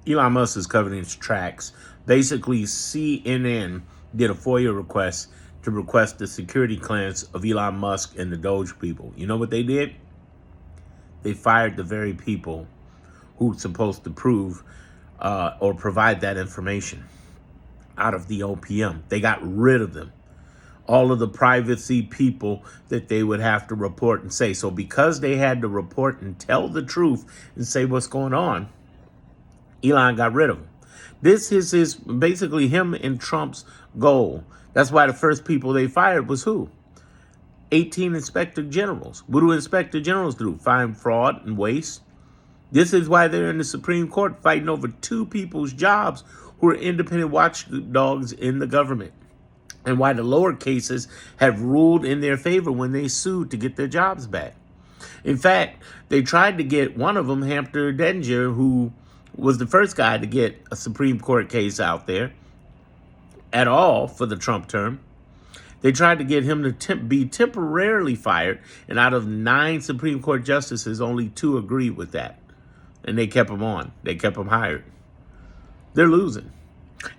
Elon Musk is covering his tracks. Basically, CNN did a FOIA request to request the security clearance of Elon Musk and the Doge people. You know what they did? They fired the very people who's supposed to prove or provide that information out of the OPM. They got rid of them. All of the privacy people that they would have to report and say. So because they had to report and tell the truth and say what's going on, Elon got rid of him. This is his, basically him and Trump's goal. That's why the first people they fired was who? 18 inspector generals. What do inspector generals do? Find fraud and waste. This is why they're in the Supreme Court fighting over two people's jobs who are independent watchdogs in the government. And why the lower cases have ruled in their favor when they sued to get their jobs back. In fact, they tried to get one of them, Hampton Dedinger, who was the first guy to get a Supreme Court case out there at all for the Trump term. They tried to get him to be temporarily fired, and out of 9 Supreme Court justices, only 2 agreed with that. And they kept him on. They kept him hired. They're losing.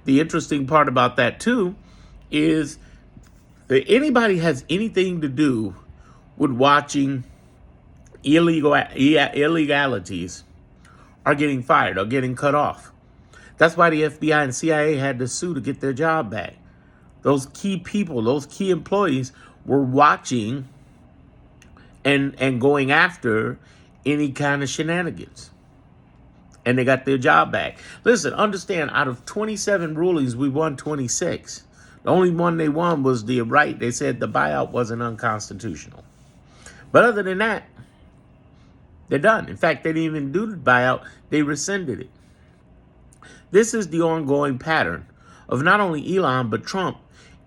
The interesting part about that, too, is that anybody has anything to do with watching illegalities are getting fired or getting cut off. That's why the FBI and CIA had to sue to get their job back. Those key people, those key employees were watching and going after any kind of shenanigans. And they got their job back. Listen, understand, out of 27 rulings, we won 26. The only one they won was the right. They said the buyout wasn't unconstitutional. But other than that, they're done. In fact, they didn't even do the buyout. They rescinded it. This is the ongoing pattern of not only Elon, but Trump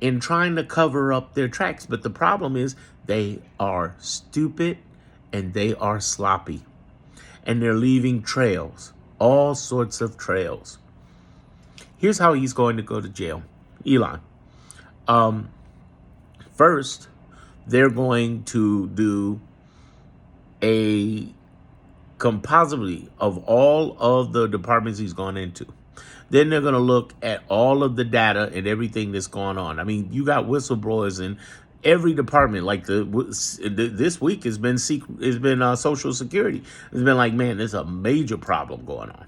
in trying to cover up their tracks. But the problem is they are stupid and they are sloppy. And they're leaving trails, all sorts of trails. Here's how he's going to go to jail. Elon. First, they're going to do a composite of all of the departments he's gone into. Then they're going to look at all of the data and everything that's going on. I mean, you got whistleblowers in every department. Like this week has been Social Security. It's been like, man, there's a major problem going on.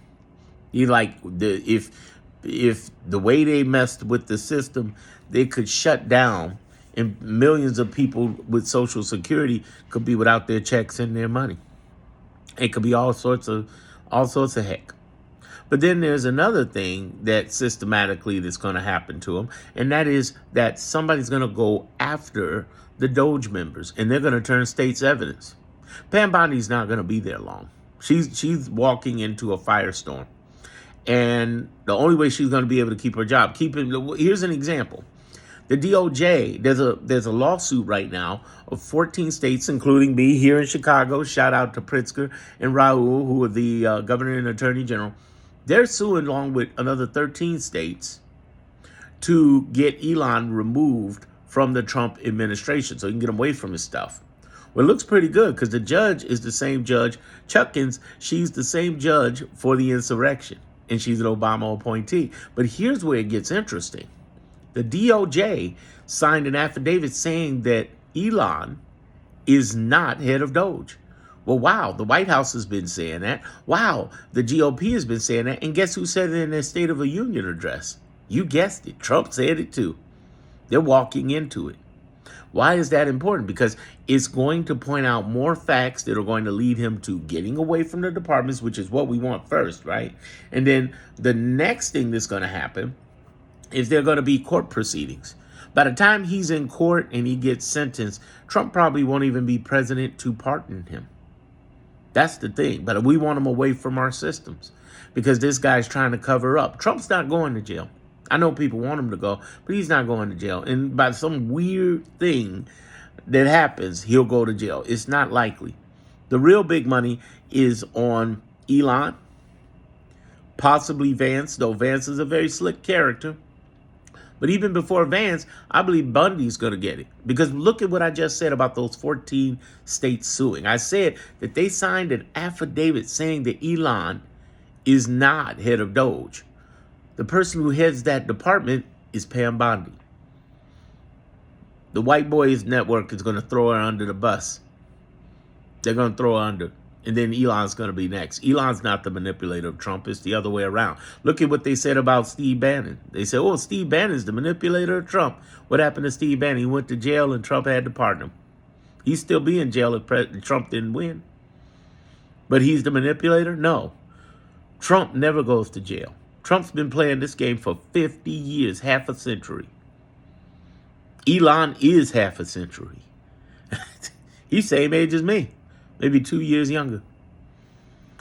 If the way they messed with the system, they could shut down, and millions of people with Social Security could be without their checks and their money. It could be all sorts of heck. But then there's another thing that systematically that's going to happen to them, and that is that somebody's going to go after the Doge members, and they're going to turn state's evidence. Pam Bondi's not going to be there long. She's walking into a firestorm, and the only way she's going to be able to keep her job. Here's an example. The DOJ, there's a lawsuit right now of 14 states, including me here in Chicago. Shout out to Pritzker and Raul, who are the governor and attorney general. They're suing along with another 13 states to get Elon removed from the Trump administration so he can get him away from his stuff. Well, it looks pretty good because the judge is the same judge. Chuckins, she's the same judge for the insurrection, and she's an Obama appointee. But here's where it gets interesting. The DOJ signed an affidavit saying that Elon is not head of Doge. Well, wow, the White House has been saying that. Wow, the GOP has been saying that. And guess who said it in their State of the Union address? You guessed it. Trump said it too. They're walking into it. Why is that important? Because it's going to point out more facts that are going to lead him to getting away from the departments, which is what we want first, right? And then the next thing that's going to happen is there going to be court proceedings. By the time he's in court and he gets sentenced, Trump probably won't even be president to pardon him. That's the thing. But we want him away from our systems because this guy's trying to cover up. Trump's not going to jail. I know people want him to go, but he's not going to jail. And by some weird thing that happens, he'll go to jail. It's not likely. The real big money is on Elon, possibly Vance, though Vance is a very slick character. But even before Vance, I believe Bundy's going to get it. Because look at what I just said about those 14 states suing. I said that they signed an affidavit saying that Elon is not head of Doge. The person who heads that department is Pam Bondi. The White Boys Network is going to throw her under the bus. They're going to throw her under. And then Elon's going to be next. Elon's not the manipulator of Trump. It's the other way around. Look at what they said about Steve Bannon. They said, oh, Steve Bannon's the manipulator of Trump. What happened to Steve Bannon? He went to jail and Trump had to pardon him. He'd still be in jail if Trump didn't win. But he's the manipulator? No. Trump never goes to jail. Trump's been playing this game for 50 years, half a century. Elon is half a century. He's same age as me, maybe 2 years younger.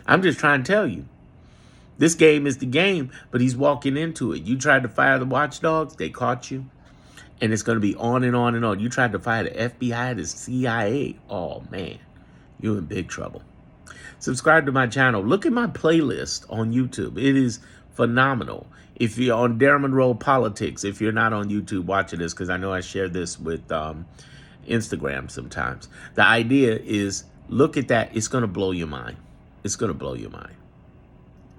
I'm just trying to tell you, this game is the game, but he's walking into it. You tried to fire the watchdogs, they caught you. And it's going to be on and on and on. You tried to fire the FBI, the CIA. Oh, man, you're in big trouble. Subscribe to my channel. Look at my playlist on YouTube. It is phenomenal. If you're on Darren Monroe Politics, if you're not on YouTube watching this, because I know I share this with Instagram sometimes. The idea is, look at that. It's going to blow your mind. It's going to blow your mind.